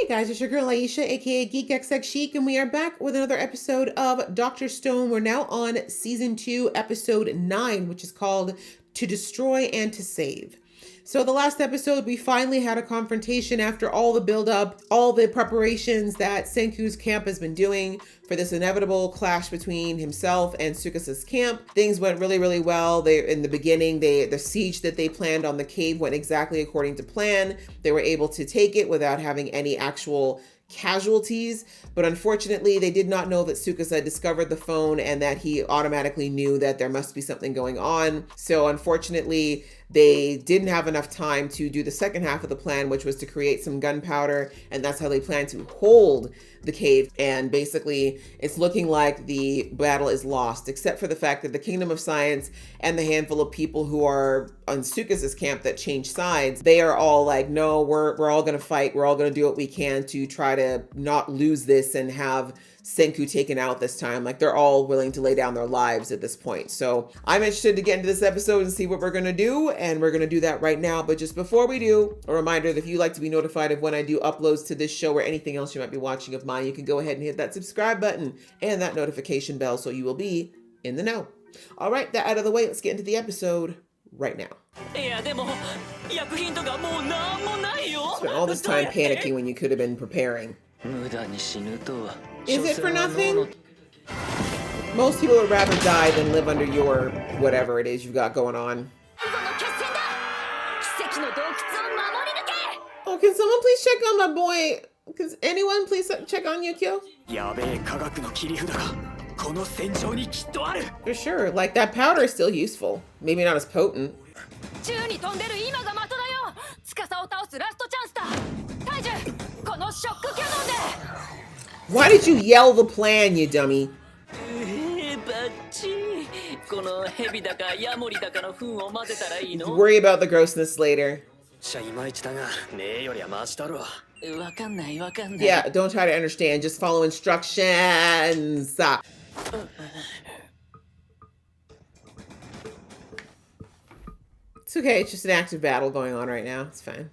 Guys, it's your girl Aisha, aka Geek XX Chic, and we are back with another episode of Dr. Stone. We're now on season 2, episode 9, which is called To Destroy and to Save. So the last episode, we finally had a confrontation after all the buildup, all the preparations that Senku's camp has been doing for this inevitable clash between himself and Tsukasa's camp. Things went really, really well. In the beginning, the siege that they planned on the cave went exactly according to plan. They were able to take it without having any actual casualties, but unfortunately they did not know that Tsukasa discovered the phone and that he automatically knew that there must be something going on. So unfortunately they didn't have enough time to do the second half of the plan, which was to create some gunpowder, and that's how they plan to hold the cave. And basically it's looking like the battle is lost, except for the fact that the Kingdom of Science and the handful of people who are on Tsukasa's camp that change sides, they are all like, no, we're all gonna fight, we're all gonna do what we can to try to not lose this and have Senku taken out this time. Like, they're all willing to lay down their lives at this point. So I'm interested to get into this episode and see what we're gonna do, and we're gonna do that right now. But just before we do, a reminder that if you'd like to be notified of when I do uploads to this show or anything else you might be watching of mine, you can go ahead and hit that subscribe button and that notification bell so you will be in the know. All right, that out of the way, let's get into the episode right now. Spent all this time panicking when you could have been preparing. Is it for nothing? Most people would rather die than live under your whatever it is you've got going on. Oh, can someone please check on my boy? Can anyone please check on Yukio? For sure, like that powder is still useful. Maybe not as potent. Why did you yell the plan, you dummy? Worry about the grossness later. Yeah, don't try to understand, just follow instructions. It's okay, it's just an active battle going on right now. It's fine.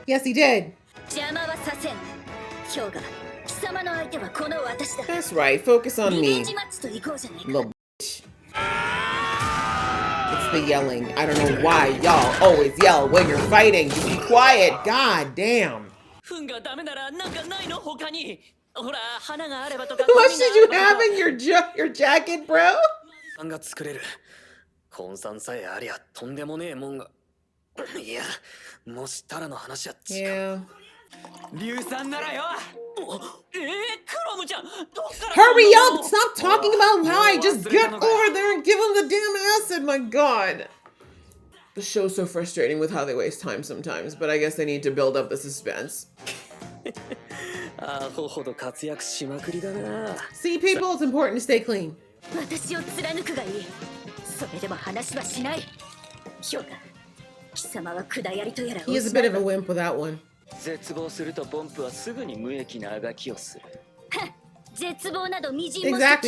Yes, he did. That's right, focus on me. Little bitch. It's the yelling. I don't know why y'all always yell when you're fighting. Just be quiet. God damn. How much did you have in your jacket, bro? Yeah. Hurry up! Stop talking about why! Just get over there and give him the damn acid, my god! The show's so frustrating with how they waste time sometimes, but I guess they need to build up the suspense. See, people, it's important to stay clean. He is a bit of a wimp with that one. Exactly.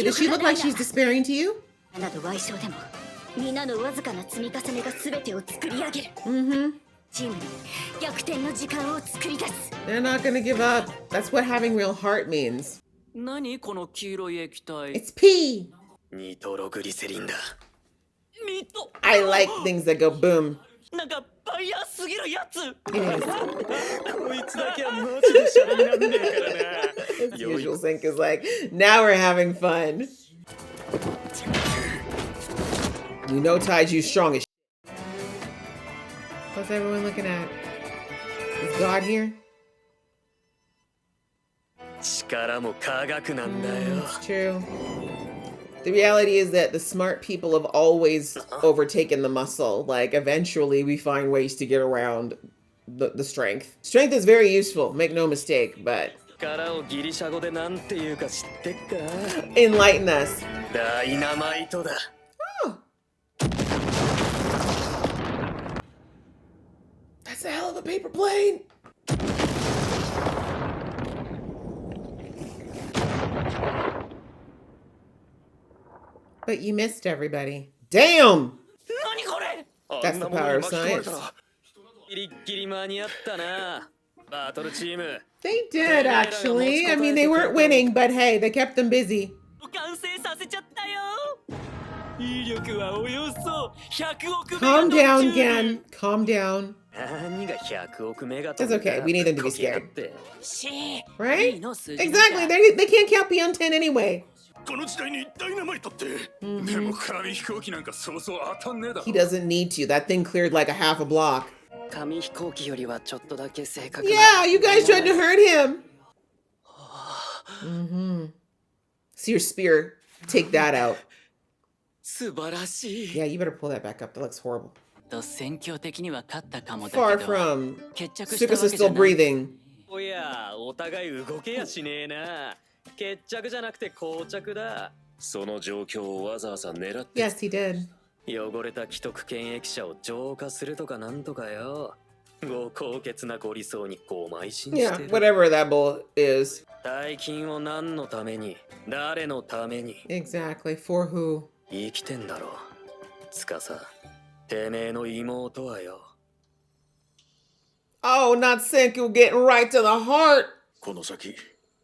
Does she look like she's despairing to you? Mm-hmm. They're not gonna give up. That's what having real heart means. It's pee. I like things that go boom. As usual, Sync is like, now we're having fun. You know Taiju's strong as shit. What's everyone looking at? Is God here? It's true. The reality is that the smart people have always overtaken the muscle. Like, eventually we find ways to get around the strength. Strength is very useful, make no mistake, but... Enlighten us. Oh. That's a hell of a paper plane! But you missed everybody. Damn! That's the power of science. They did, actually. I mean, they weren't winning, but hey, they kept them busy. Calm down, Gen. Calm down. It's okay. We need them to be scared. Right? Exactly. They can't count beyond 10 anyway. He doesn't need to. That thing cleared like a half a block. Yeah, you guys tried to hurt him. See your spear. Take that out. Yeah, you better pull that back up. That looks horrible. Far from. Tsukusa's still breathing. Yes, he did. Yeah, whatever that bull is. Exactly. For who? Oh, not Senku getting right to the heart.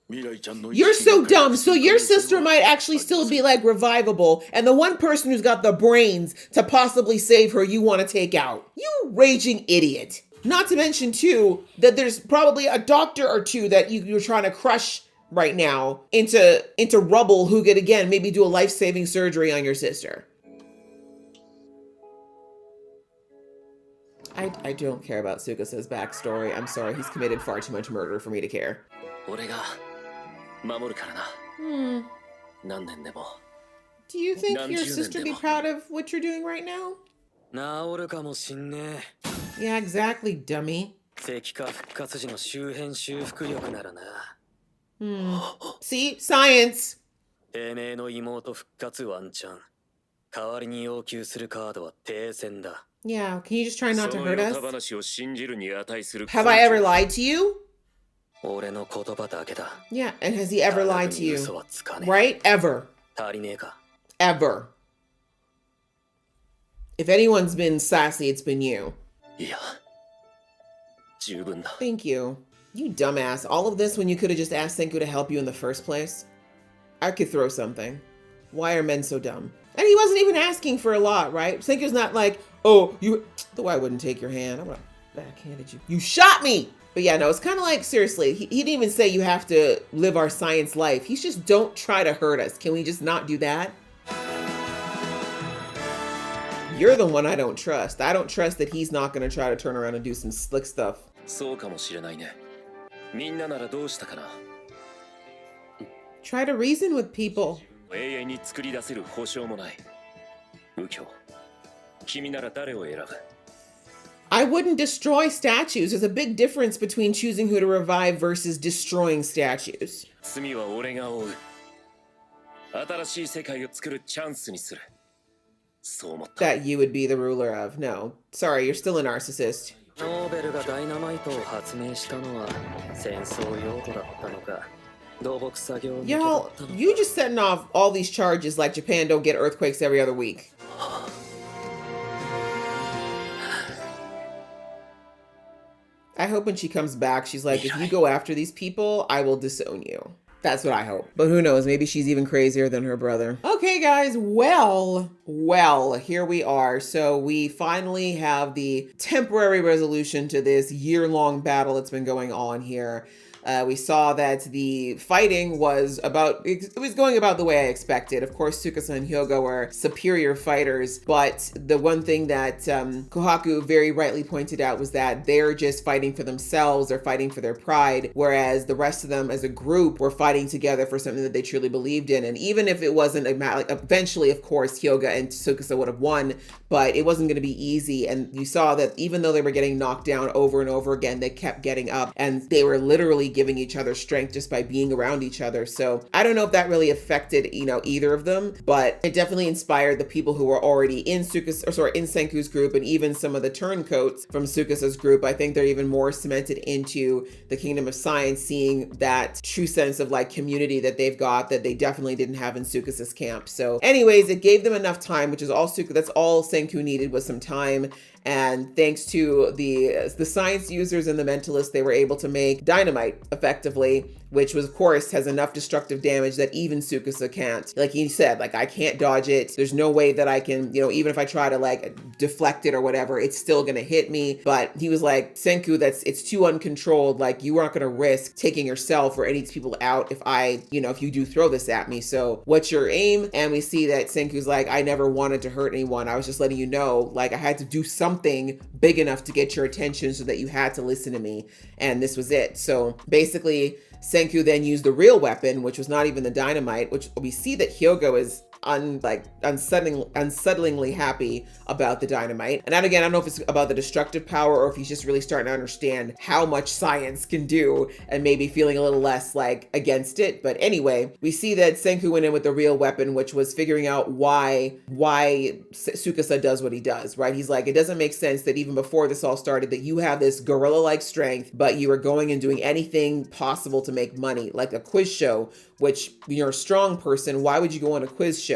You're so dumb. So your sister might actually still be like revivable, and the one person who's got the brains to possibly save her you want to take out. You raging idiot. Not to mention too that there's probably a doctor or two that you're trying to crush right now into rubble who could again maybe do a life-saving surgery on your sister. I don't care about Tsukusa's backstory. I'm sorry, he's committed far too much murder for me to care. Do you think your sister be proud of what you're doing right now? Yeah, exactly, dummy. See? Science! Yeah, can you just try not to hurt us? Have I ever lied to you? Yeah, and has he ever lied to you? Right? Ever. Ever. If anyone's been sassy, it's been you. Thank you. You dumbass. All of this when you could have just asked Senku to help you in the first place? I could throw something. Why are men so dumb? And he wasn't even asking for a lot, right? Senku's not like, oh, though I wouldn't take your hand. I'm gonna backhanded you. You shot me! But yeah, no, it's kind of like, seriously, he didn't even say you have to live our science life. He's just, don't try to hurt us. Can we just not do that? You're the one I don't trust. I don't trust that he's not going to try to turn around and do some slick stuff. Try to reason with people. I wouldn't destroy statues. There's a big difference between choosing who to revive versus destroying statues. That you would be the ruler of. No. Sorry, you're still a narcissist. Y'all, you just setting off all these charges like Japan don't get earthquakes every other week. I hope when she comes back, she's like, if you go after these people, I will disown you. That's what I hope. But who knows? Maybe she's even crazier than her brother. Okay, guys. Well, here we are. So we finally have the temporary resolution to this year-long battle that's been going on here. We saw that the fighting was going about the way I expected. Of course, Tsukasa and Hyoga were superior fighters, but the one thing that Kohaku very rightly pointed out was that they're just fighting for themselves, they're fighting for their pride, whereas the rest of them as a group were fighting together for something that they truly believed in. And even if it wasn't, eventually, of course, Hyoga and Tsukasa would have won, but it wasn't going to be easy. And you saw that even though they were getting knocked down over and over again, they kept getting up, and they were literally giving each other strength just by being around each other. So I don't know if that really affected, either of them, but it definitely inspired the people who were already in Senku's group, and even some of the turncoats from Tsukusa's group. I think they're even more cemented into the Kingdom of Science, seeing that true sense of like community that they've got that they definitely didn't have in Tsukusa's camp. So anyways, it gave them enough time, which is all that's all Senku needed, was some time. And thanks to the science users and the mentalists, they were able to make dynamite effectively, which was, of course, has enough destructive damage that even Tsukasa can't. Like he said, like, I can't dodge it. There's no way that I can, even if I try to like deflect it or whatever, it's still gonna hit me. But he was like, Senku, it's too uncontrolled. Like, you aren't gonna risk taking yourself or any of these people out if you do throw this at me. So what's your aim? And we see that Senku's like, I never wanted to hurt anyone. I was just letting you know, like, I had to do something big enough to get your attention so that you had to listen to me. And this was it. So basically, Senku then used the real weapon, which was not even the dynamite, which we see that Hyogo is unsettlingly happy about the dynamite. And again, I don't know if it's about the destructive power or if he's just really starting to understand how much science can do and maybe feeling a little less like against it. But anyway, we see that Senku went in with the real weapon, which was figuring out why Tsukasa does what he does, right? He's like, it doesn't make sense that even before this all started that you have this gorilla-like strength, but you are going and doing anything possible to make money, like a quiz show, which you're a strong person. Why would you go on a quiz show?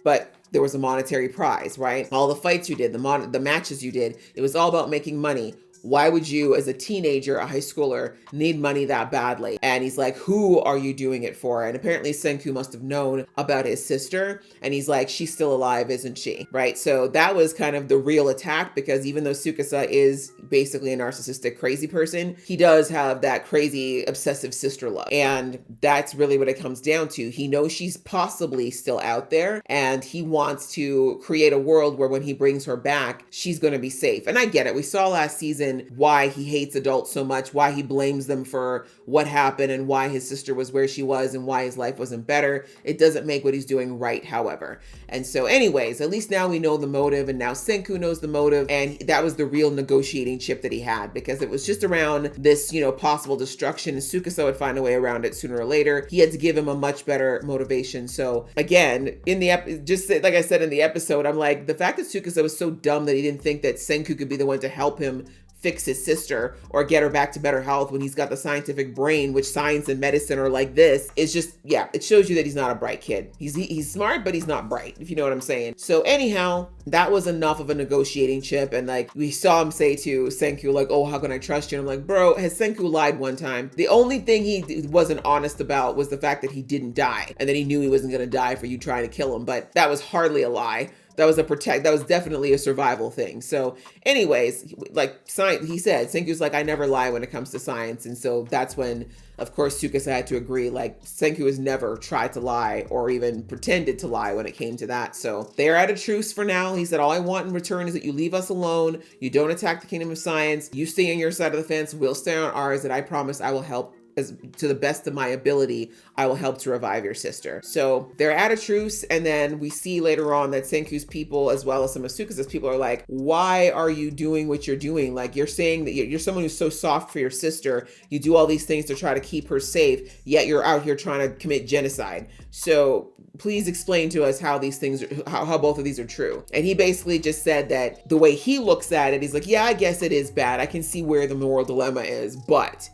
But there was a monetary prize, right? All the fights you did, the matches you did, it was all about making money. Why would you, as a teenager, a high schooler, need money that badly? And he's like, who are you doing it for? And apparently Senku must have known about his sister. And he's like, she's still alive, isn't she? Right? So that was kind of the real attack, because even though Tsukasa is basically a narcissistic crazy person, he does have that crazy obsessive sister love. And that's really what it comes down to. He knows she's possibly still out there, and he wants to create a world where when he brings her back, she's going to be safe. And I get it. We saw last season why he hates adults so much, why he blames them for what happened, and why his sister was where she was, and why his life wasn't better. It doesn't make what he's doing right, however. And so anyways, at least now we know the motive, and now Senku knows the motive, and that was the real negotiating chip that he had, because it was just around this, possible destruction, and Tsukasa would find a way around it sooner or later. He had to give him a much better motivation. So again, just like I said in the episode, I'm like, the fact that Tsukasa was so dumb that he didn't think that Senku could be the one to help him fix his sister or get her back to better health when he's got the scientific brain, which science and medicine are like this, is just, it shows you that he's not a bright kid. He's smart, but he's not bright, if you know what I'm saying. So anyhow, that was enough of a negotiating chip. And like, we saw him say to Senku, like, oh, how can I trust you? And I'm like, bro, has Senku lied one time? The only thing he wasn't honest about was the fact that he didn't die, and that he knew he wasn't going to die for you trying to kill him. But that was hardly a lie. That was definitely a survival thing. So anyways, like science, he said, Senku's like, I never lie when it comes to science. And so that's when, of course, Tsukasa had to agree, like, Senku has never tried to lie or even pretended to lie when it came to that. So they're at a truce for now. He said, all I want in return is that you leave us alone. You don't attack the Kingdom of Science. You stay on your side of the fence. We'll stay on ours. And I promise I will help. As to the best of my ability, I will help to revive your sister. So they're at a truce, and then we see later on that Senku's people, as well as some of Tsukusa's people, are like, why are you doing what you're doing? Like, you're saying that you're someone who's so soft for your sister. You do all these things to try to keep her safe, yet you're out here trying to commit genocide. So please explain to us how these things, how both of these are true. And he basically just said that the way he looks at it, he's like, yeah, I guess it is bad. I can see where the moral dilemma is, but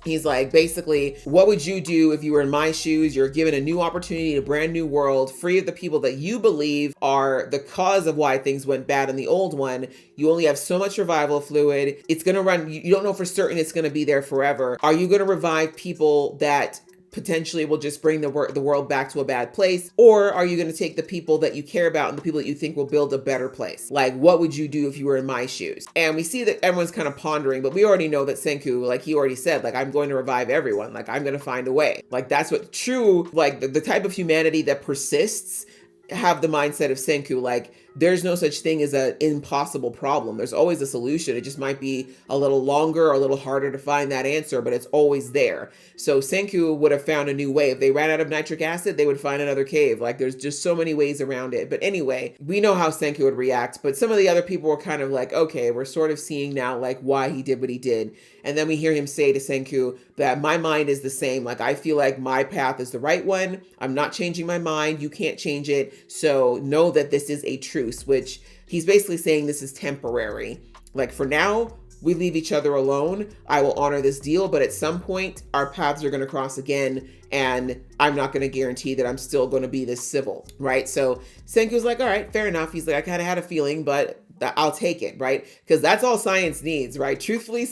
he's like, basically, what would you do if you were in my shoes? You're given a new opportunity, a brand new world, free of the people that you believe are the cause of why things went bad in the old one. You only have so much survival fluid. It's going to run. You don't know for certain it's going to be there forever. Are you going to revive people that potentially will just bring the world back to a bad place? Or are you going to take the people that you care about and the people that you think will build a better place? Like, what would you do if you were in my shoes? And we see that everyone's kind of pondering, but we already know that Senku, like he already said, like, I'm going to revive everyone. Like, I'm going to find a way. Like, that's what true, like the type of humanity that persists have the mindset of Senku. Like, there's no such thing as an impossible problem. There's always a solution. It just might be a little longer or a little harder to find that answer, but it's always there. So Senku would have found a new way. If they ran out of nitric acid, they would find another cave. Like, there's just so many ways around it. But anyway, we know how Senku would react, but some of the other people were kind of like, okay, we're sort of seeing now like why he did what he did. And then we hear him say to Senku that my mind is the same. Like, I feel like my path is the right one. I'm not changing my mind. You can't change it. So know that this is a truce, which he's basically saying this is temporary. Like, for now, we leave each other alone. I will honor this deal, but at some point our paths are going to cross again, and I'm not going to guarantee that I'm still going to be this civil, right? So Senku's like, all right, fair enough. He's like, I kind of had a feeling, but I'll take it, right? Because that's all science needs, right? Truthfully,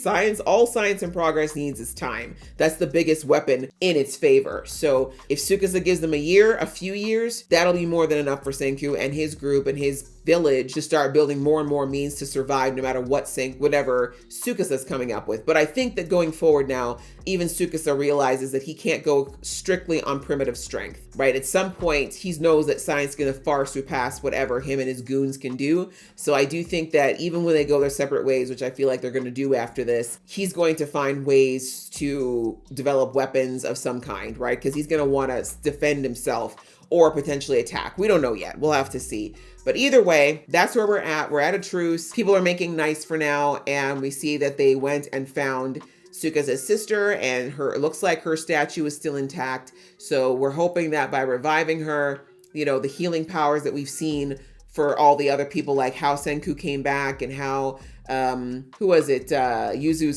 all science and progress needs is time. That's the biggest weapon in its favor. So if Tsukasa gives them a few years, that'll be more than enough for Senku and his group and his village to start building more and more means to survive no matter whatever Tsukasa's coming up with. But I think that going forward now, even Tsukasa realizes that he can't go strictly on primitive strength, right? At some point, he knows that science is going to far surpass whatever him and his goons can do. So I do think that even when they go their separate ways, which I feel like they're going to do after this, he's going to find ways to develop weapons of some kind, right? Because he's going to want to defend himself or potentially attack. We don't know yet. We'll have to see. But either way, that's where we're at. We're at a truce. People are making nice for now. And we see that they went and found Tsukasa's sister, and it looks like her statue is still intact. So we're hoping that by reviving her, the healing powers that we've seen for all the other people, like how Senku came back and how, Yuzu's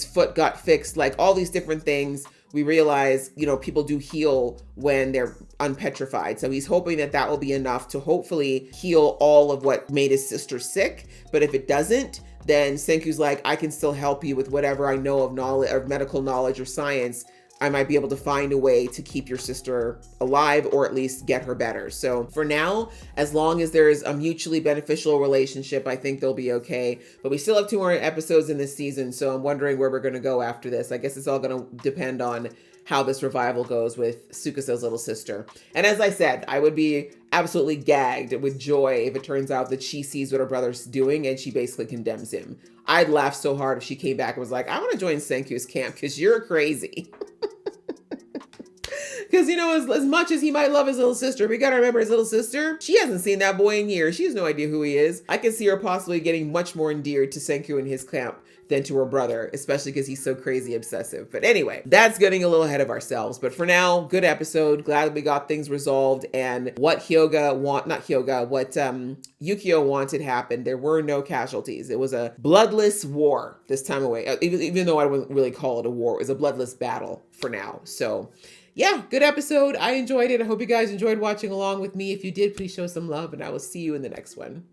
foot got fixed, like all these different things. We realize, people do heal when they're unpetrified. So he's hoping that will be enough to hopefully heal all of what made his sister sick. But if it doesn't, then Senku's like, I can still help you with whatever I know of knowledge or medical knowledge or science. I might be able to find a way to keep your sister alive or at least get her better. So for now, as long as there's a mutually beneficial relationship, I think they'll be okay. But we still have 2 more episodes in this season, so I'm wondering where we're going to go after this. I guess it's all going to depend on how this revival goes with Tsukasa's little sister. And as I said, I would be absolutely gagged with joy if it turns out that she sees what her brother's doing and she basically condemns him. I'd laugh so hard if she came back and was like, I want to join Senku's camp because you're crazy. Because, as much as he might love his little sister, we got to remember his little sister, she hasn't seen that boy in years. She has no idea who he is. I can see her possibly getting much more endeared to Senku and his camp than to her brother, especially because he's so crazy obsessive. But anyway, that's getting a little ahead of ourselves. But for now, good episode. Glad we got things resolved. And what Yukio wanted happened. There were no casualties. It was a bloodless war this time away. Even though I wouldn't really call it a war, it was a bloodless battle for now. So yeah, good episode. I enjoyed it. I hope you guys enjoyed watching along with me. If you did, please show some love, and I will see you in the next one.